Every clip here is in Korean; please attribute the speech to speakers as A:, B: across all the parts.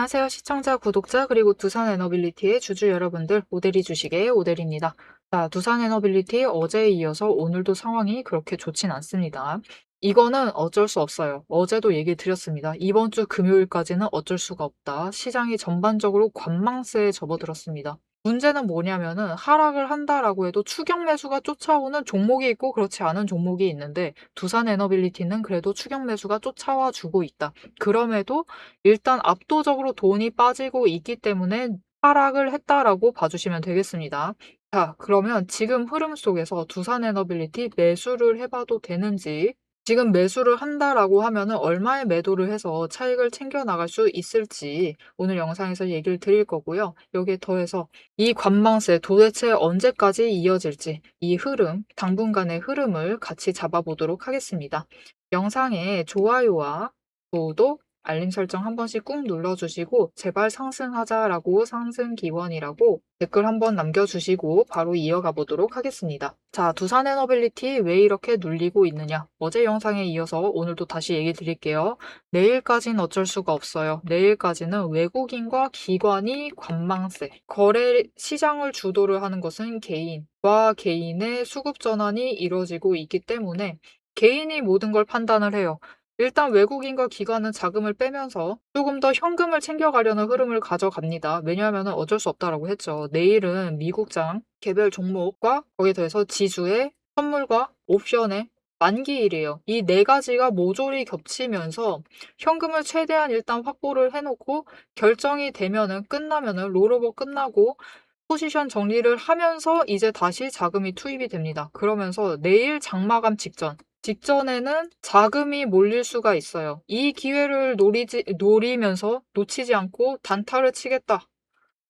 A: 안녕하세요. 시청자, 구독자, 그리고 두산 에너빌리티의 주주 여러분들, 오대리 주식의 오대리입니다. 자, 두산 에너빌리티 어제에 이어서 오늘도 상황이 그렇게 좋진 않습니다. 이거는 어쩔 수 없어요. 어제도 얘기 드렸습니다. 이번 주 금요일까지는 어쩔 수가 없다. 시장이 전반적으로 관망세에 접어들었습니다. 문제는 뭐냐면은 하락을 한다라고 해도 추격 매수가 쫓아오는 종목이 있고 그렇지 않은 종목이 있는데 두산 에너빌리티는 그래도 추격 매수가 쫓아와 주고 있다. 그럼에도 일단 압도적으로 돈이 빠지고 있기 때문에 하락을 했다라고 봐주시면 되겠습니다. 자, 그러면 지금 흐름 속에서 두산에너빌리티 매수를 해봐도 되는지, 지금 매수를 한다라고 하면은 얼마에 매도를 해서 차익을 챙겨 나갈 수 있을지 오늘 영상에서 얘기를 드릴 거고요. 여기에 더해서 이 관망세 도대체 언제까지 이어질지 이 흐름, 당분간의 흐름을 같이 잡아보도록 하겠습니다. 영상에 좋아요와 구독, 알림 설정 한 번씩 꾹 눌러주시고 제발 상승하자라고 상승 기원이라고 댓글 한번 남겨주시고 바로 이어가 보도록 하겠습니다. 자, 두산에너빌리티 왜 이렇게 눌리고 있느냐? 어제 영상에 이어서 오늘도 다시 얘기 드릴게요. 내일까지는 어쩔 수가 없어요. 내일까지는 외국인과 기관이 관망세, 거래 시장을 주도를 하는 것은 개인과 개인의 수급 전환이 이루어지고 있기 때문에 개인이 모든 걸 판단을 해요. 일단 외국인과 기관은 자금을 빼면서 조금 더 현금을 챙겨가려는 흐름을 가져갑니다. 왜냐하면 어쩔 수 없다라고 했죠. 내일은 미국장 개별 종목과 거기에 더해서 지수의 선물과 옵션의 만기일이에요. 이 네 가지가 모조리 겹치면서 현금을 최대한 일단 확보를 해놓고 결정이 되면은 끝나면은 롤오버 끝나고 포지션 정리를 하면서 이제 다시 자금이 투입이 됩니다. 그러면서 내일 장마감 직전에는 자금이 몰릴 수가 있어요. 이 기회를 노리면서 놓치지 않고 단타를 치겠다.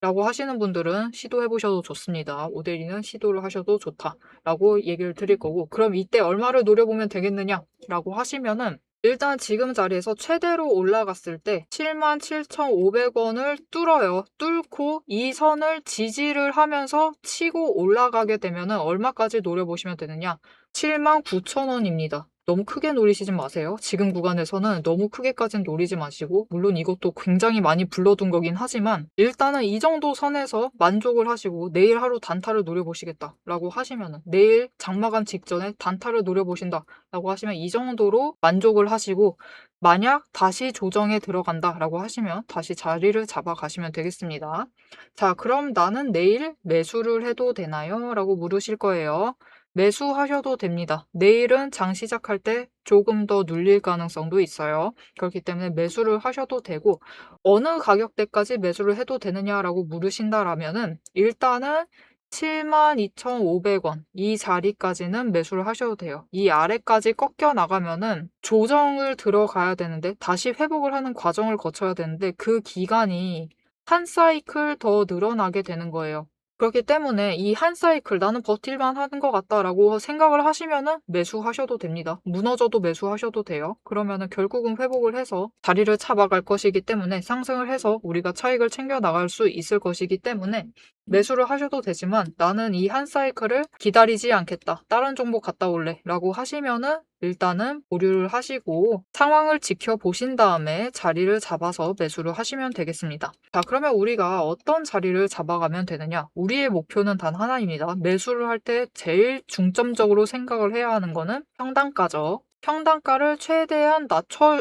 A: 라고 하시는 분들은 시도해 보셔도 좋습니다. 오데리는 시도를 하셔도 좋다라고 얘기를 드릴 거고, 그럼 이때 얼마를 노려보면 되겠느냐라고 하시면은 일단 지금 자리에서 최대로 올라갔을 때 77,500원을 뚫어요. 뚫고 이 선을 지지를 하면서 치고 올라가게 되면은 얼마까지 노려보시면 되느냐? 79,000원입니다. 너무 크게 노리시지 마세요. 지금 구간에서는 너무 크게까지는 노리지 마시고, 물론 이것도 굉장히 많이 불러둔 거긴 하지만 일단은 이 정도 선에서 만족을 하시고 내일 하루 단타를 노려보시겠다라고 하시면은, 내일 장마감 직전에 단타를 노려보신다라고 하시면 이 정도로 만족을 하시고, 만약 다시 조정에 들어간다라고 하시면 다시 자리를 잡아가시면 되겠습니다. 자, 그럼 나는 내일 매수를 해도 되나요? 라고 물으실 거예요. 매수하셔도 됩니다. 내일은 장 시작할 때 조금 더 눌릴 가능성도 있어요. 그렇기 때문에 매수를 하셔도 되고, 어느 가격대까지 매수를 해도 되느냐라고 물으신다라면은 일단은 72,500원 이 자리까지는 매수를 하셔도 돼요. 이 아래까지 꺾여 나가면은 조정을 들어가야 되는데, 다시 회복을 하는 과정을 거쳐야 되는데 그 기간이 한 사이클 더 늘어나게 되는 거예요. 그렇기 때문에 이 한 사이클 나는 버틸만 하는 것 같다라고 생각을 하시면은 매수하셔도 됩니다. 무너져도 매수하셔도 돼요. 그러면은 결국은 회복을 해서 자리를 잡아갈 것이기 때문에, 상승을 해서 우리가 차익을 챙겨 나갈 수 있을 것이기 때문에 매수를 하셔도 되지만, 나는 이 한 사이클을 기다리지 않겠다, 다른 종목 갔다 올래 라고 하시면은 일단은 보류를 하시고 상황을 지켜보신 다음에 자리를 잡아서 매수를 하시면 되겠습니다. 자, 그러면 우리가 어떤 자리를 잡아가면 되느냐? 우리의 목표는 단 하나입니다. 매수를 할 때 제일 중점적으로 생각을 해야 하는 거는 평단가죠. 평단가를 최대한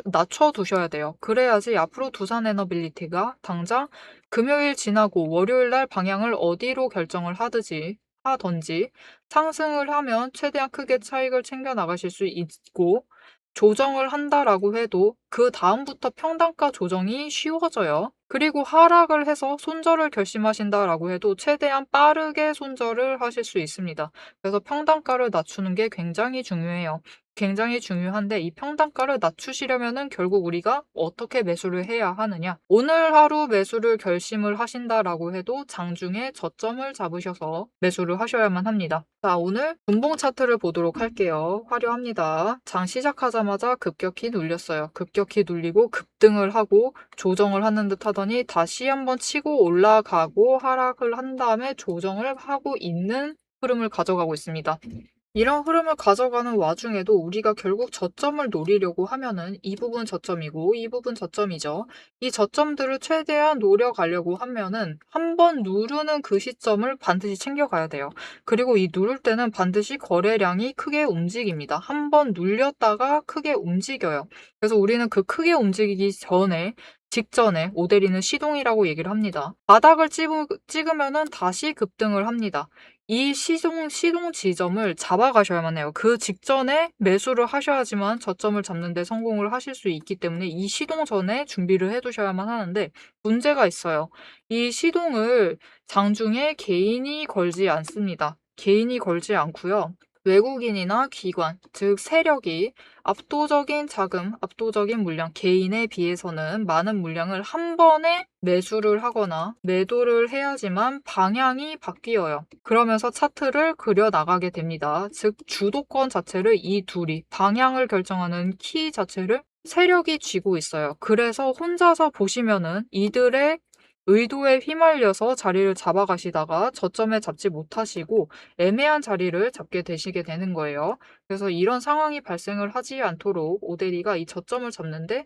A: 낮춰 두셔야 돼요. 그래야지 앞으로 두산에너빌리티가 당장 금요일 지나고 월요일 날 방향을 어디로 결정을 하든지 상승을 하면 최대한 크게 차익을 챙겨 나가실 수 있고, 조정을 한다라고 해도 그 다음부터 평단가 조정이 쉬워져요. 그리고 하락을 해서 손절을 결심하신다라고 해도 최대한 빠르게 손절을 하실 수 있습니다. 그래서 평단가를 낮추는 게 굉장히 중요해요. 굉장히 중요한데, 이 평단가를 낮추시려면은 결국 우리가 어떻게 매수를 해야 하느냐? 오늘 하루 매수를 결심을 하신다라고 해도 장중에 저점을 잡으셔서 매수를 하셔야만 합니다. 자, 오늘 분봉 차트를 보도록 할게요. 화려합니다. 장 시작하자마자 급격히 눌렸어요. 급격히 눌리고 급등을 하고 조정을 하는 듯 하더니 다시 한번 치고 올라가고 하락을 한 다음에 조정을 하고 있는 흐름을 가져가고 있습니다. 이런 흐름을 가져가는 와중에도 우리가 결국 저점을 노리려고 하면은 이 부분 저점이고 이 부분 저점이죠. 이 저점들을 최대한 노려가려고 하면은 한 번 누르는 그 시점을 반드시 챙겨가야 돼요. 그리고 이 누를 때는 반드시 거래량이 크게 움직입니다. 한 번 눌렸다가 크게 움직여요. 그래서 우리는 그 크게 움직이기 전에 직전에 오데리는 시동이라고 얘기를 합니다. 바닥을 찍으면은 다시 급등을 합니다. 이 시동 지점을 잡아가셔야만 해요. 그 직전에 매수를 하셔야지만 저점을 잡는 데 성공을 하실 수 있기 때문에 이 시동 전에 준비를 해 두셔야만 하는데 문제가 있어요. 이 시동을 장중에 개인이 걸지 않습니다. 개인이 걸지 않고요. 외국인이나 기관, 즉 세력이 압도적인 자금, 압도적인 물량, 개인에 비해서는 많은 물량을 한 번에 매수를 하거나 매도를 해야지만 방향이 바뀌어요. 그러면서 차트를 그려 나가게 됩니다. 즉 주도권 자체를 이 둘이 방향을 결정하는 키 자체를 세력이 쥐고 있어요. 그래서 혼자서 보시면은 이들의 의도에 휘말려서 자리를 잡아가시다가 저점에 잡지 못하시고 애매한 자리를 잡게 되시게 되는 거예요. 그래서 이런 상황이 발생을 하지 않도록 오데리가 이 저점을 잡는데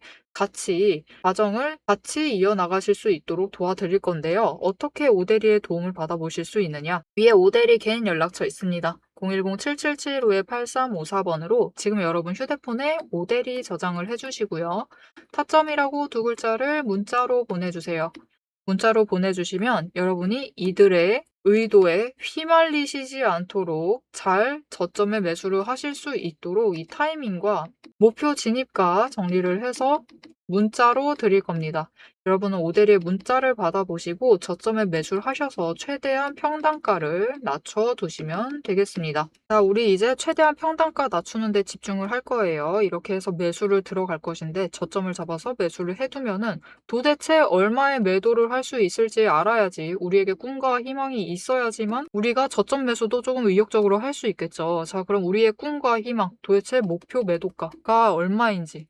A: 과정을 같이 이어나가실 수 있도록 도와드릴 건데요. 어떻게 오데리의 도움을 받아보실 수 있느냐? 위에 오데리 개인 연락처 있습니다. 010-777-8354번으로 지금 여러분 휴대폰에 오데리 저장을 해주시고요. 타점이라고 두 글자를 문자로 보내주세요. 문자로 보내주시면 여러분이 이들의 의도에 휘말리시지 않도록 잘 저점에 매수를 하실 수 있도록 이 타이밍과 목표 진입가 정리를 해서 문자로 드릴 겁니다. 여러분은 오데리의 문자를 받아보시고 저점에 매수를 하셔서 최대한 평단가를 낮춰두시면 되겠습니다. 자, 우리 이제 최대한 평단가 낮추는 데 집중을 할 거예요. 이렇게 해서 매수를 들어갈 것인데 저점을 잡아서 매수를 해두면은 도대체 얼마의 매도를 할 수 있을지 알아야지 우리에게 꿈과 희망이 있어야지만 우리가 저점 매수도 조금 의욕적으로 할 수 있겠죠. 자, 그럼 우리의 꿈과 희망, 도대체 목표 매도가가 얼마인지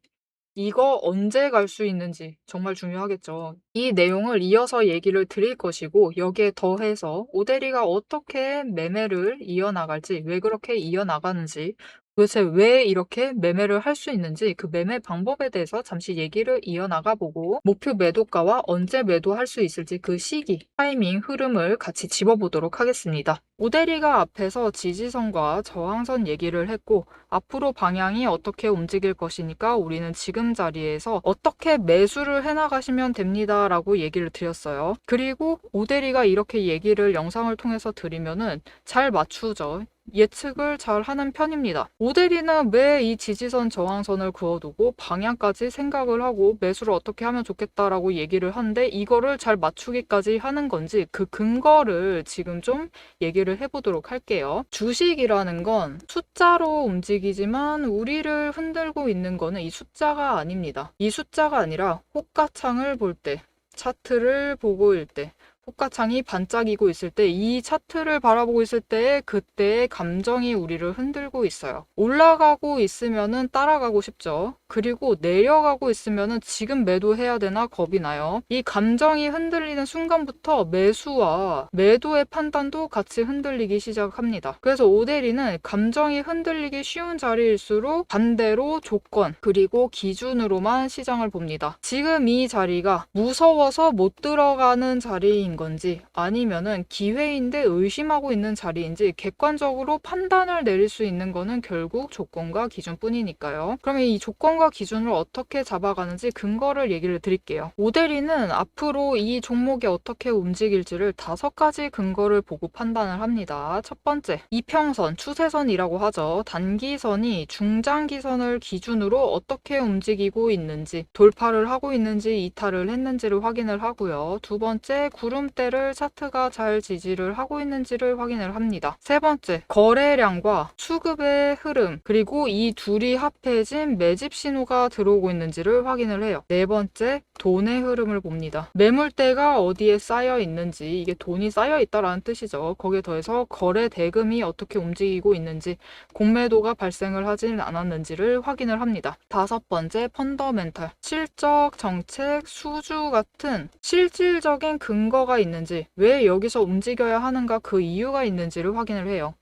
A: 이거 언제 갈 수 있는지 정말 중요하겠죠. 이 내용을 이어서 얘기를 드릴 것이고 여기에 더해서 오데리가 어떻게 매매를 이어나갈지 왜 그렇게 이어나가는지 도대체 왜 이렇게 매매를 할 수 있는지 그 매매 방법에 대해서 잠시 얘기를 이어나가 보고 목표 매도가와 언제 매도할 수 있을지 그 시기, 타이밍, 흐름을 같이 짚어보도록 하겠습니다. 오데리가 앞에서 지지선과 저항선 얘기를 했고 앞으로 방향이 어떻게 움직일 것이니까 우리는 지금 자리에서 어떻게 매수를 해나가시면 됩니다 라고 얘기를 드렸어요. 그리고 오데리가 이렇게 얘기를 영상을 통해서 드리면은 잘 맞추죠. 예측을 잘 하는 편입니다. 오데리는 왜 이 지지선 저항선을 그어두고 방향까지 생각을 하고 매수를 어떻게 하면 좋겠다라고 얘기를 하는데 이거를 잘 맞추기까지 하는 건지 그 근거를 지금 좀 얘기를 해보도록 할게요. 주식이라는 건 숫자로 움직이지만 우리를 흔들고 있는 거는 이 숫자가 아닙니다. 이 숫자가 아니라 호가창을 볼 때, 차트를 보고 일 때, 호가창이 반짝이고 있을 때 이 차트를 바라보고 있을 때 그때의 감정이 우리를 흔들고 있어요. 올라가고 있으면은 따라가고 싶죠. 그리고 내려가고 있으면은 지금 매도해야 되나 겁이 나요. 이 감정이 흔들리는 순간부터 매수와 매도의 판단도 같이 흔들리기 시작합니다. 그래서 오데리는 감정이 흔들리기 쉬운 자리일수록 반대로 조건 그리고 기준으로만 시장을 봅니다. 지금 이 자리가 무서워서 못 들어가는 자리인 건지 아니면은 기회인데 의심하고 있는 자리인지 객관적으로 판단을 내릴 수 있는 거는 결국 조건과 기준뿐이니까요. 그러면 이 조건과 기준을 어떻게 잡아가는지 근거를 얘기를 드릴게요. 오데리는 앞으로 이 종목이 어떻게 움직일지를 5가지 근거를 보고 판단을 합니다. 첫 번째, 이평선, 추세선이라고 하죠. 단기선이 중장기선을 기준으로 어떻게 움직이고 있는지, 돌파를 하고 있는지 이탈을 했는지를 확인을 하고요. 두 번째, 구름대를 차트가 잘 지지를 하고 있는지를 확인을 합니다. 세 번째, 거래량과 수급의 흐름, 그리고 이 둘이 합해진 매집 신호가 들어오고 있는지를 확인을 해요. 네 번째, 돈의 흐름을 봅니다. 매물대가 어디에 쌓여 있는지, 이게 돈이 쌓여 있다라는 뜻이죠. 거기에 더해서 거래 대금이 어떻게 움직이고 있는지, 공매도가 발생을 하진 않았는지를 확인을 합니다. 다섯 번째, 펀더멘탈, 실적, 정책, 수주 같은 실질적인 근거가 있는지, 왜 여기서 움직여야 하는가 그 이유가 있는지를 확인을 해요.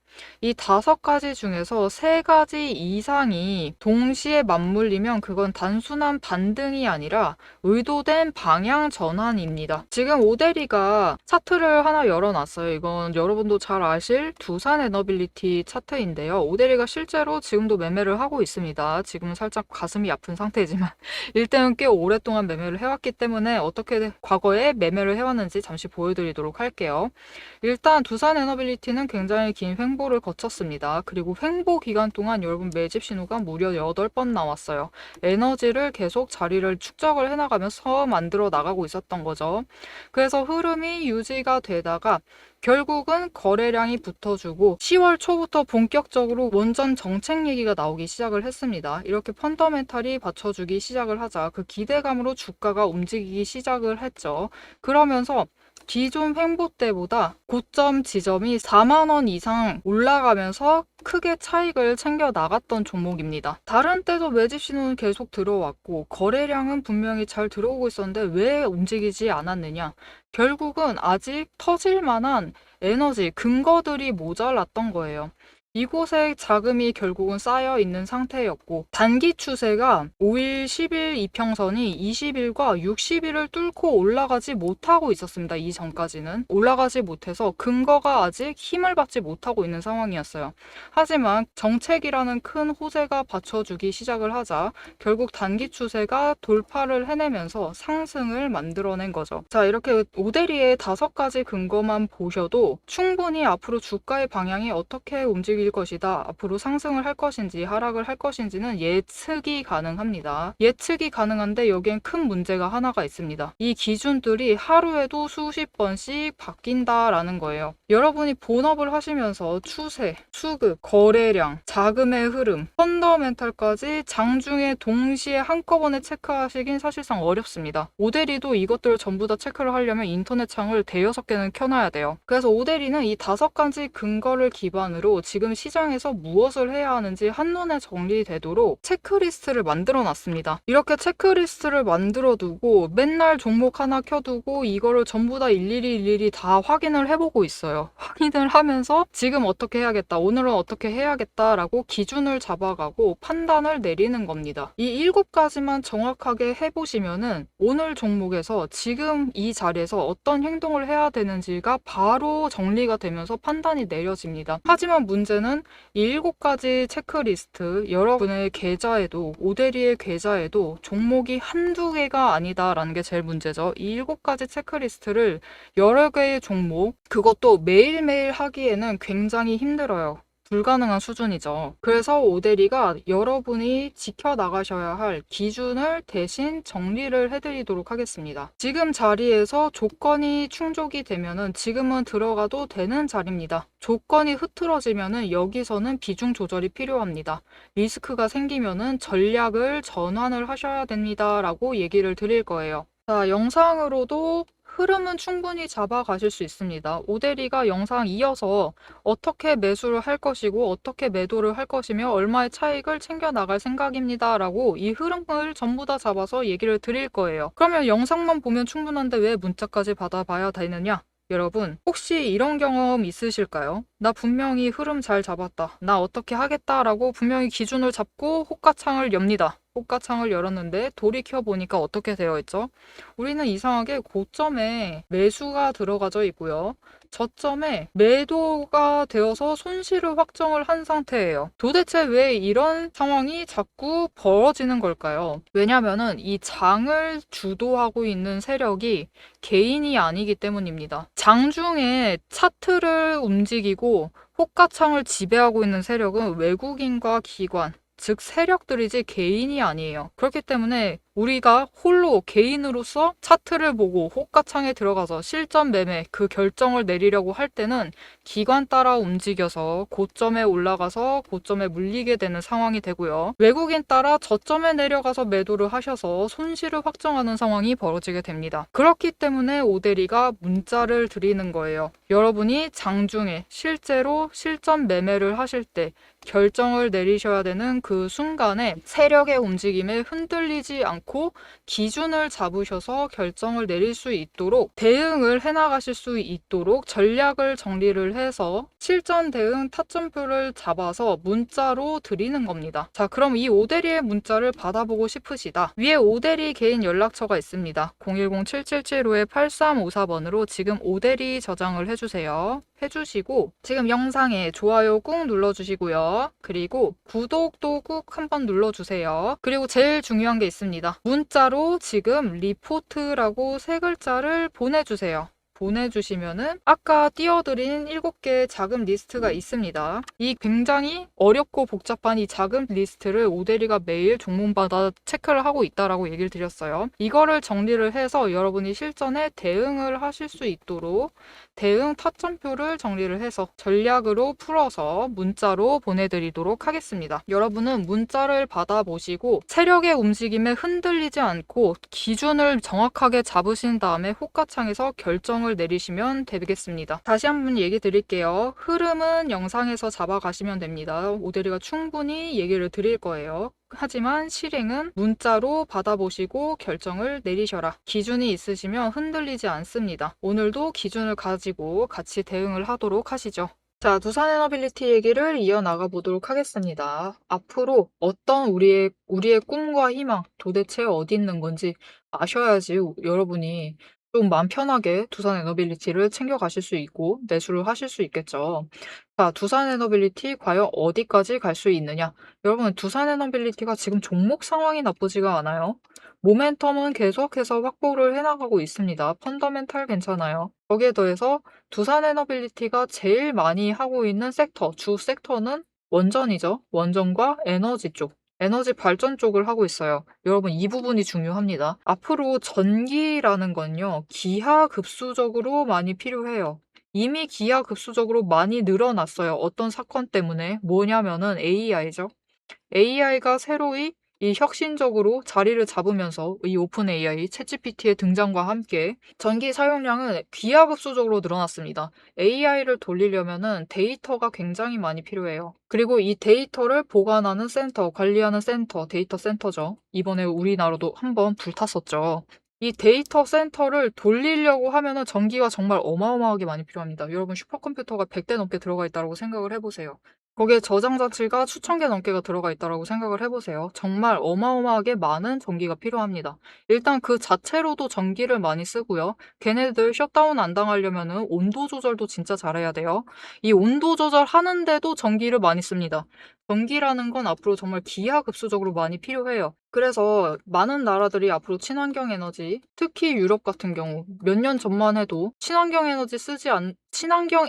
A: 이 5가지 중에서 3가지 이상이 동시에 맞물리면 그건 단순한 반등이 아니라 의도된 방향 전환입니다. 지금 오데리가 차트를 하나 열어놨어요. 이건 여러분도 잘 아실 두산 에너빌리티 차트인데요. 오데리가 실제로 지금도 매매를 하고 있습니다. 지금은 살짝 가슴이 아픈 상태지만 일단은 꽤 오랫동안 매매를 해왔기 때문에 어떻게 과거에 매매를 해왔는지 잠시 보여드리도록 할게요. 일단 두산 에너빌리티는 굉장히 긴 횡보를 거쳤습니다. 그리고 횡보 기간 동안 여러분 매집 신호가 무려 8번 나왔어요. 에너지를 계속 자리를 축적을 해나가면서 만들어 나가고 있었던 거죠. 그래서 흐름이 유지가 되다가 결국은 거래량이 붙어주고 10월 초부터 본격적으로 원전 정책 얘기가 나오기 시작을 했습니다. 이렇게 펀더멘탈이 받쳐주기 시작을 하자 그 기대감으로 주가가 움직이기 시작을 했죠. 그러면서 기존 횡보 때보다 고점 지점이 4만 원 이상 올라가면서 크게 차익을 챙겨 나갔던 종목입니다. 다른 때도 매집 신호는 계속 들어왔고 거래량은 분명히 잘 들어오고 있었는데 왜 움직이지 않았느냐? 결국은 아직 터질 만한 에너지, 근거들이 모자랐던 거예요. 이곳에 자금이 결국은 쌓여 있는 상태였고 단기 추세가 5일, 10일 이평선이 20일과 60일을 뚫고 올라가지 못하고 있었습니다. 이전까지는 올라가지 못해서 근거가 아직 힘을 받지 못하고 있는 상황이었어요. 하지만 정책이라는 큰 호재가 받쳐주기 시작을 하자 결국 단기 추세가 돌파를 해내면서 상승을 만들어낸 거죠. 자, 이렇게 오데리의 5가지 근거만 보셔도 충분히 앞으로 주가의 방향이 어떻게 움직일 것이다, 앞으로 상승을 할 것인지 하락을 할 것인지는 예측이 가능합니다. 예측이 가능한데 여기엔 큰 문제가 하나가 있습니다. 이 기준들이 하루에도 수십 번씩 바뀐다라는 거예요. 여러분이 본업을 하시면서 추세, 수급, 거래량, 자금의 흐름, 펀더멘탈까지 장중에 동시에 한꺼번에 체크하시긴 사실상 어렵습니다. 오데리도 이것들을 전부 다 체크를 하려면 인터넷 창을 대여섯 개는 켜놔야 돼요. 그래서 오데리는 이 5가지 근거를 기반으로 지금 시장에서 무엇을 해야 하는지 한눈에 정리되도록 체크리스트를 만들어 놨습니다. 이렇게 체크리스트를 만들어 두고 맨날 종목 하나 켜두고 이거를 전부 다 일일이 다 확인을 해보고 있어요. 확인을 하면서 지금 어떻게 해야겠다, 오늘은 어떻게 해야겠다라고 기준을 잡아가고 판단을 내리는 겁니다. 이 7가지만 정확하게 해보시면은 오늘 종목에서 지금 이 자리에서 어떤 행동을 해야 되는지가 바로 정리가 되면서 판단이 내려집니다. 하지만 문제는 이 7가지 체크리스트 여러분의 계좌에도 오데리의 계좌에도 종목이 한두 개가 아니다라는 게 제일 문제죠. 이 7가지 체크리스트를 여러 개의 종목 그것도 매일매일 하기에는 굉장히 힘들어요. 불가능한 수준이죠. 그래서 오데리가 여러분이 지켜나가셔야 할 기준을 대신 정리를 해드리도록 하겠습니다. 지금 자리에서 조건이 충족이 되면은 지금은 들어가도 되는 자리입니다. 조건이 흐트러지면은 여기서는 비중 조절이 필요합니다. 리스크가 생기면은 전략을 전환을 하셔야 됩니다. 라고 얘기를 드릴 거예요. 자, 영상으로도 흐름은 충분히 잡아가실 수 있습니다. 오데리가 영상 이어서 어떻게 매수를 할 것이고 어떻게 매도를 할 것이며 얼마의 차익을 챙겨 나갈 생각입니다. 라고 이 흐름을 전부 다 잡아서 얘기를 드릴 거예요. 그러면 영상만 보면 충분한데 왜 문자까지 받아봐야 되느냐? 여러분, 혹시 이런 경험 있으실까요? 나 분명히 흐름 잘 잡았다, 나 어떻게 하겠다라고 분명히 기준을 잡고 호가창을 엽니다. 호가창을 열었는데 돌이켜보니까 어떻게 되어 있죠? 우리는 이상하게 고점에 매수가 들어가져 있고요. 저점에 매도가 되어서 손실을 확정을 한 상태예요. 도대체 왜 이런 상황이 자꾸 벌어지는 걸까요? 왜냐면은 이 장을 주도하고 있는 세력이 개인이 아니기 때문입니다. 장중에 차트를 움직이고 호가창을 지배하고 있는 세력은 외국인과 기관, 즉 세력들이지 개인이 아니에요. 그렇기 때문에 우리가 홀로 개인으로서 차트를 보고 호가창에 들어가서 실전 매매 그 결정을 내리려고 할 때는 기관 따라 움직여서 고점에 올라가서 고점에 물리게 되는 상황이 되고요. 외국인 따라 저점에 내려가서 매도를 하셔서 손실을 확정하는 상황이 벌어지게 됩니다. 그렇기 때문에 오데리가 문자를 드리는 거예요. 여러분이 장중에 실제로 실전 매매를 하실 때 결정을 내리셔야 되는 그 순간에 세력의 움직임에 흔들리지 않고 놓고 기준을 잡으셔서 결정을 내릴 수 있도록 대응을 해나가실 수 있도록 전략을 정리를 해서 실전 대응 타점표를 잡아서 문자로 드리는 겁니다. 자, 그럼 이 오대리의 문자를 받아보고 싶으시다. 위에 오대리 개인 연락처가 있습니다. 010-7775-8354번으로 지금 오대리 저장을 해주세요. 해주시고 지금 영상에 좋아요 꾹 눌러주시고요. 그리고 구독도 꾹 한번 눌러주세요. 그리고 제일 중요한 게 있습니다. 문자로 지금 리포트라고 세 글자를 보내주세요. 보내주시면은 아까 띄워드린 7개의 작은 리스트가 있습니다. 이 굉장히 어렵고 복잡한 이 작은 리스트를 오대리가 매일 종문마다 체크를 하고 있다라고 얘기를 드렸어요. 이거를 정리를 해서 여러분이 실전에 대응을 하실 수 있도록 대응 타점표를 정리를 해서 전략으로 풀어서 문자로 보내드리도록 하겠습니다. 여러분은 문자를 받아보시고 세력의 움직임에 흔들리지 않고 기준을 정확하게 잡으신 다음에 호가창에서 결정을 내리시면 되겠습니다. 다시 한번 얘기 드릴게요. 흐름은 영상에서 잡아가시면 됩니다. 오대리가 충분히 얘기를 드릴 거예요. 하지만 실행은 문자로 받아보시고 결정을 내리셔라. 기준이 있으시면 흔들리지 않습니다. 오늘도 기준을 가지고 같이 대응을 하도록 하시죠. 자, 두산에너빌리티 얘기를 이어나가 보도록 하겠습니다. 앞으로 어떤 우리의 꿈과 희망 도대체 어디 있는 건지 아셔야지 여러분이 좀 마음 편하게 두산에너빌리티를 챙겨가실 수 있고 매수를 하실 수 있겠죠. 자, 두산에너빌리티 과연 어디까지 갈 수 있느냐? 여러분, 두산에너빌리티가 지금 종목 상황이 나쁘지가 않아요. 모멘텀은 계속해서 확보를 해나가고 있습니다. 펀더멘탈 괜찮아요. 거기에 더해서 두산에너빌리티가 제일 많이 하고 있는 섹터, 주 섹터는 원전이죠. 원전과 에너지 쪽. 에너지 발전 쪽을 하고 있어요. 여러분, 이 부분이 중요합니다. 앞으로 전기라는 건요, 기하급수적으로 많이 필요해요. 이미 기하급수적으로 많이 늘어났어요. 어떤 사건 때문에? 뭐냐면은 AI죠. AI가 새로이 이 혁신적으로 자리를 잡으면서 이 오픈 AI, 챗GPT의 등장과 함께 전기 사용량은 기하급수적으로 늘어났습니다. AI를 돌리려면은 데이터가 굉장히 많이 필요해요. 그리고 이 데이터를 보관하는 센터, 관리하는 센터, 데이터 센터죠. 이번에 우리나라도 한번 불탔었죠. 이 데이터 센터를 돌리려고 하면은 전기가 정말 어마어마하게 많이 필요합니다. 여러분, 슈퍼컴퓨터가 100대 넘게 들어가 있다고 생각을 해보세요. 거기에 저장 장치가 수천 개 넘게가 들어가 있다고 생각을 해보세요. 정말 어마어마하게 많은 전기가 필요합니다. 일단 그 자체로도 전기를 많이 쓰고요. 걔네들 셧다운 안 당하려면은 온도 조절도 진짜 잘해야 돼요. 이 온도 조절하는데도 전기를 많이 씁니다. 전기라는 건 앞으로 정말 기하급수적으로 많이 필요해요. 그래서 많은 나라들이 앞으로 친환경 에너지, 특히 유럽 같은 경우 몇 년 전만 해도 친환경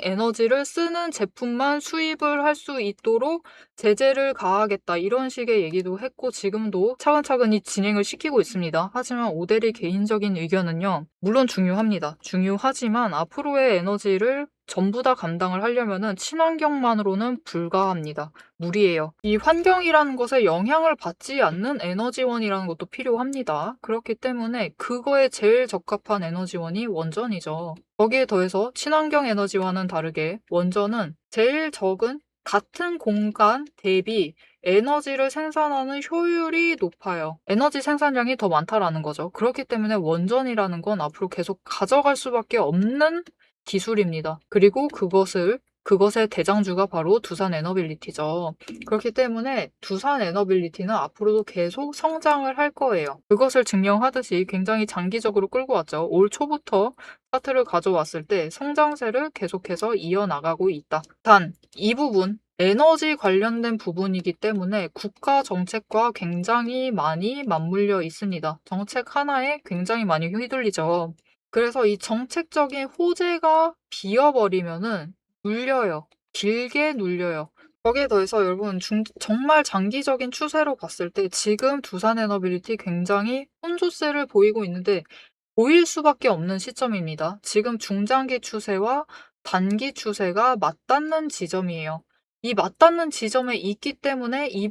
A: 에너지를 쓰는 제품만 수입을 할 수 있도록 제재를 가하겠다, 이런 식의 얘기도 했고 지금도 차근차근히 진행을 시키고 있습니다. 하지만 오데리 개인적인 의견은요, 물론 중요합니다. 중요하지만 앞으로의 에너지를 전부 다 감당을 하려면은 친환경만으로는 불가합니다. 무리예요. 이 환경이라는 것에 영향을 받지 않는 에너지원이라는 것도 필요합니다. 그렇기 때문에 그거에 제일 적합한 에너지원이 원전이죠. 거기에 더해서 친환경 에너지와는 다르게 원전은 제일 적은 같은 공간 대비 에너지를 생산하는 효율이 높아요. 에너지 생산량이 더 많다라는 거죠. 그렇기 때문에 원전이라는 건 앞으로 계속 가져갈 수밖에 없는 기술입니다. 그리고 그것의 대장주가 바로 두산에너빌리티죠. 그렇기 때문에 두산에너빌리티는 앞으로도 계속 성장을 할 거예요. 그것을 증명하듯이 굉장히 장기적으로 끌고 왔죠. 올 초부터 차트를 가져왔을 때 성장세를 계속해서 이어나가고 있다. 단, 이 부분, 에너지 관련된 부분이기 때문에 국가 정책과 굉장히 많이 맞물려 있습니다. 정책 하나에 굉장히 많이 휘둘리죠. 그래서 이 정책적인 호재가 비어버리면은 눌려요. 길게 눌려요. 거기에 더해서 여러분, 정말 장기적인 추세로 봤을 때 지금 두산에너빌리티 굉장히 혼조세를 보이고 있는데 보일 수밖에 없는 시점입니다. 지금 중장기 추세와 단기 추세가 맞닿는 지점이에요. 이 맞닿는 지점에 있기 때문에 이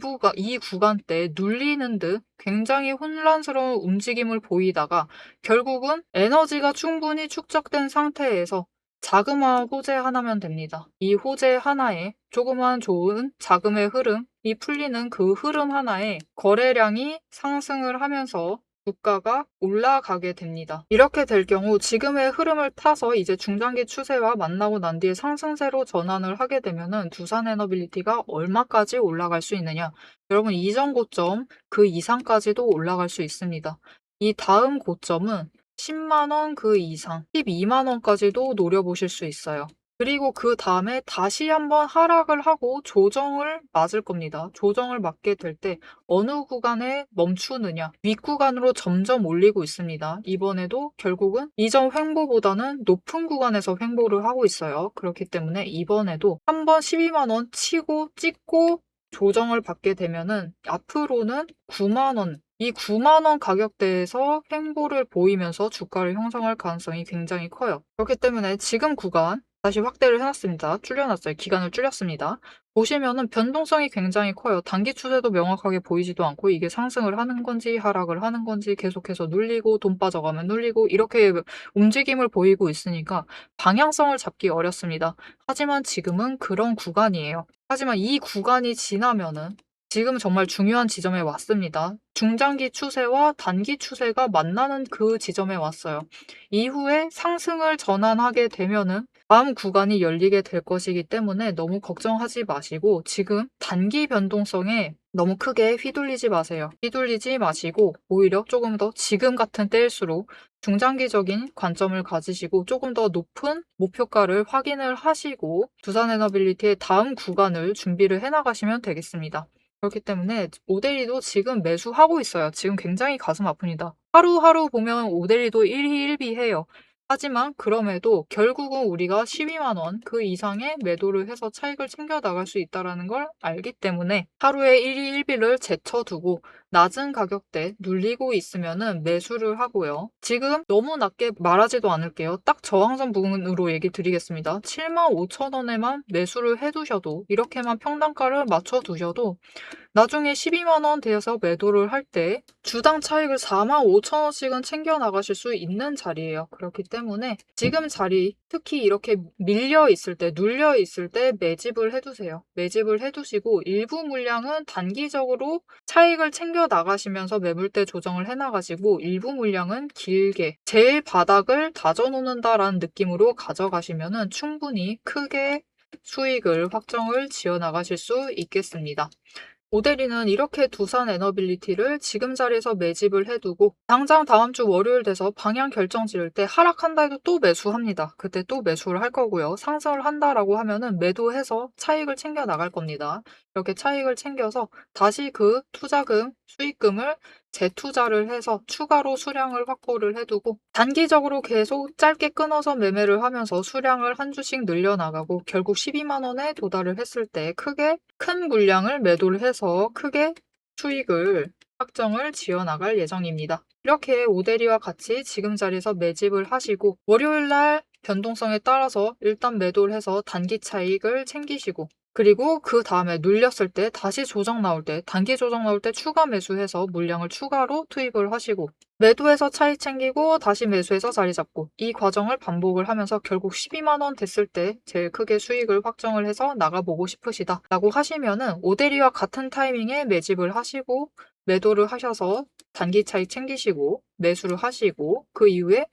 A: 구간대 눌리는 듯 굉장히 혼란스러운 움직임을 보이다가 결국은 에너지가 충분히 축적된 상태에서 자그마한 호재 하나면 됩니다. 이 호재 하나에 조그마한 좋은 자금의 흐름이 풀리는 그 흐름 하나에 거래량이 상승을 하면서 주가가 올라가게 됩니다. 이렇게 될 경우 지금의 흐름을 타서 이제 중장기 추세와 만나고 난 뒤에 상승세로 전환을 하게 되면은 두산에너빌리티가 얼마까지 올라갈 수 있느냐? 여러분 이전 고점 그 이상까지도 올라갈 수 있습니다. 이 다음 고점은 10만 원 그 이상, 12만 원까지도 노려보실 수 있어요. 그리고 그 다음에 다시 한번 하락을 하고 조정을 맞을 겁니다. 조정을 맞게 될 때 어느 구간에 멈추느냐, 윗구간으로 점점 올리고 있습니다. 이번에도 결국은 이전 횡보보다는 높은 구간에서 횡보를 하고 있어요. 그렇기 때문에 이번에도 한번 12만 원 치고 찍고 조정을 받게 되면은 앞으로는 9만 원, 이 9만 원 가격대에서 횡보를 보이면서 주가를 형성할 가능성이 굉장히 커요. 그렇기 때문에 지금 구간 다시 확대를 해놨습니다. 줄여놨어요. 기간을 줄였습니다. 보시면은 변동성이 굉장히 커요. 단기 추세도 명확하게 보이지도 않고 이게 상승을 하는 건지 하락을 하는 건지 계속해서 눌리고 돈 빠져가면 눌리고 이렇게 움직임을 보이고 있으니까 방향성을 잡기 어렵습니다. 하지만 지금은 그런 구간이에요. 하지만 이 구간이 지나면은 지금 정말 중요한 지점에 왔습니다. 중장기 추세와 단기 추세가 만나는 그 지점에 왔어요. 이후에 상승을 전환하게 되면은 다음 구간이 열리게 될 것이기 때문에 너무 걱정하지 마시고 지금 단기 변동성에 너무 크게 휘둘리지 마세요. 휘둘리지 마시고 오히려 조금 더 지금 같은 때일수록 중장기적인 관점을 가지시고 조금 더 높은 목표가를 확인을 하시고 두산에너빌리티의 다음 구간을 준비를 해나가시면 되겠습니다. 그렇기 때문에 오데리도 지금 매수하고 있어요. 지금 굉장히 가슴 아픕니다. 하루하루 보면 오데리도 일희일비해요. 하지만 그럼에도 결국은 우리가 12만 원 그 이상의 매도를 해서 차익을 챙겨 나갈 수 있다는 걸 알기 때문에 하루에 일희일비를 제쳐두고 낮은 가격대 눌리고 있으면은 매수를 하고요. 지금 너무 낮게 말하지도 않을게요. 딱 저항선 부분으로 얘기 드리겠습니다. 7만 5천 원에만 매수를 해두셔도 이렇게만 평단가를 맞춰두셔도 나중에 12만 원 돼서 매도를 할 때 주당 차익을 4만 5천 원씩은 챙겨 나가실 수 있는 자리예요. 그렇기 때문에 지금 자리 특히 이렇게 밀려 있을 때, 눌려 있을 때 매집을 해두세요. 매집을 해두시고 일부 물량은 단기적으로 차익을 챙겨 나가시면서 매물대 조정을 해나가시고 일부 물량은 길게 제일 바닥을 다져놓는다라는 느낌으로 가져가시면은 충분히 크게 수익을 확정을 지어 나가실 수 있겠습니다. 오데리는 이렇게 두산에너빌리티를 지금 자리에서 매집을 해두고 당장 다음 주 월요일 돼서 방향 결정 지을 때 하락한다 해도 또 매수합니다. 그때 또 매수를 할 거고요. 상승을 한다라고 하면은 매도해서 차익을 챙겨 나갈 겁니다. 이렇게 차익을 챙겨서 다시 그 투자금, 수익금을 재투자를 해서 추가로 수량을 확보를 해두고 단기적으로 계속 짧게 끊어서 매매를 하면서 수량을 한 주씩 늘려나가고 결국 12만 원에 도달을 했을 때 크게 큰 물량을 매도를 해서 크게 수익을 확정을 지어 나갈 예정입니다. 이렇게 오데리와 같이 지금 자리에서 매집을 하시고 월요일 날 변동성에 따라서 일단 매도를 해서 단기 차익을 챙기시고 그리고 그 다음에 눌렸을 때 다시 조정 나올 때 단기 조정 나올 때 추가 매수해서 물량을 추가로 투입을 하시고 매도해서 차익 챙기고 다시 매수해서 자리 잡고 이 과정을 반복을 하면서 결국 12만 원 됐을 때 제일 크게 수익을 확정을 해서 나가보고 싶으시다 라고 하시면은 오데리와 같은 타이밍에 매집을 하시고 매도를 하셔서 단기 차익 챙기시고 매수를 하시고 그 이후에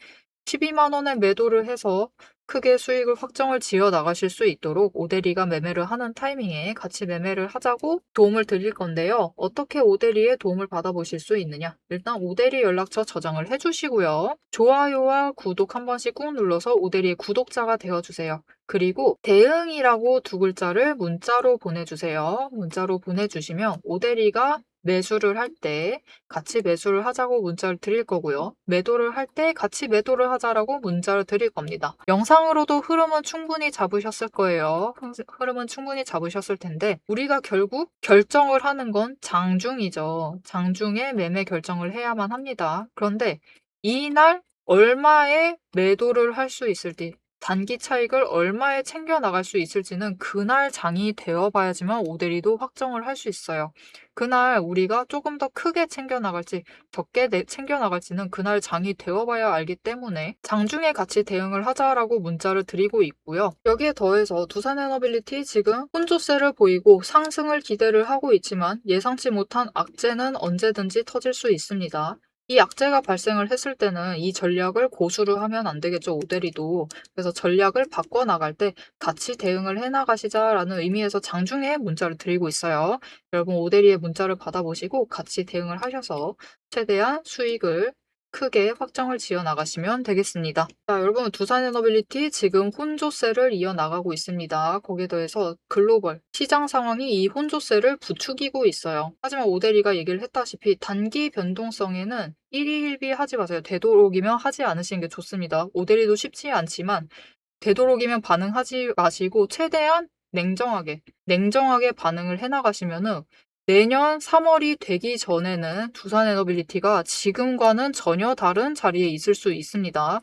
A: 12만 원에 매도를 해서 크게 수익을 확정을 지어 나가실 수 있도록 오데리가 매매를 하는 타이밍에 같이 매매를 하자고 도움을 드릴 건데요. 어떻게 오데리의 도움을 받아보실 수 있느냐? 일단 오데리 연락처 저장을 해주시고요. 좋아요와 구독 한 번씩 꾹 눌러서 오데리의 구독자가 되어주세요. 그리고 대응이라고 두 글자를 문자로 보내주세요. 문자로 보내주시면 오데리가 매수를 할 때 같이 매수를 하자고 문자를 드릴 거고요. 매도를 할 때 같이 매도를 하자라고 문자를 드릴 겁니다. 영상으로도 흐름은 충분히 잡으셨을 거예요. 흐름은 충분히 잡으셨을 텐데 우리가 결국 결정을 하는 건 장중이죠. 장중에 매매 결정을 해야만 합니다. 그런데 이날 얼마에 매도를 할 수 있을지 단기 차익을 얼마에 챙겨 나갈 수 있을지는 그날 장이 되어 봐야지만 오데리도 확정을 할 수 있어요. 그날 우리가 조금 더 크게 챙겨 나갈지 적게 챙겨 나갈지는 그날 장이 되어 봐야 알기 때문에 장중에 같이 대응을 하자라고 문자를 드리고 있고요. 여기에 더해서 두산에너빌리티 지금 혼조세를 보이고 상승을 기대를 하고 있지만 예상치 못한 악재는 언제든지 터질 수 있습니다. 이 악재가 발생을 했을 때는 이 전략을 고수를 하면 안 되겠죠, 오대리도. 그래서 전략을 바꿔나갈 때 같이 대응을 해 나가시자라는 의미에서 장중에 문자를 드리고 있어요. 여러분 오대리의 문자를 받아보시고 같이 대응을 하셔서 최대한 수익을 크게 확정을 지어 나가시면 되겠습니다. 자, 여러분 두산에너빌리티 지금 혼조세를 이어나가고 있습니다. 거기에 더해서 글로벌 시장 상황이 이 혼조세를 부추기고 있어요. 하지만 오대리가 얘기를 했다시피 단기 변동성에는 일희일비하지 마세요. 되도록이면 하지 않으시는 게 좋습니다. 오대리도 쉽지 않지만 되도록이면 반응하지 마시고 최대한 냉정하게 반응을 해 나가시면은 내년 3월이 되기 전에는 두산에너빌리티가 지금과는 전혀 다른 자리에 있을 수 있습니다.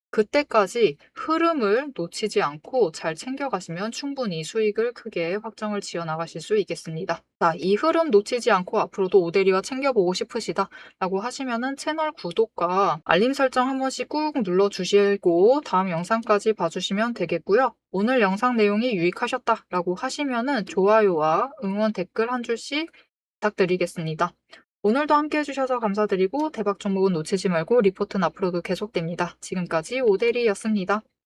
A: 그때까지 흐름을 놓치지 않고 잘 챙겨가시면 충분히 수익을 크게 확정을 지어 나가실 수 있겠습니다. 자, 이 흐름 놓치지 않고 앞으로도 오대리와 챙겨보고 싶으시다 라고 하시면은 채널 구독과 알림 설정 한 번씩 꾹 눌러주시고 다음 영상까지 봐주시면 되겠고요. 오늘 영상 내용이 유익하셨다 라고 하시면은 좋아요와 응원 댓글 한 줄씩 부탁드리겠습니다. 오늘도 함께 해주셔서 감사드리고 대박 종목은 놓치지 말고 리포트는 앞으로도 계속됩니다. 지금까지 오대리였습니다.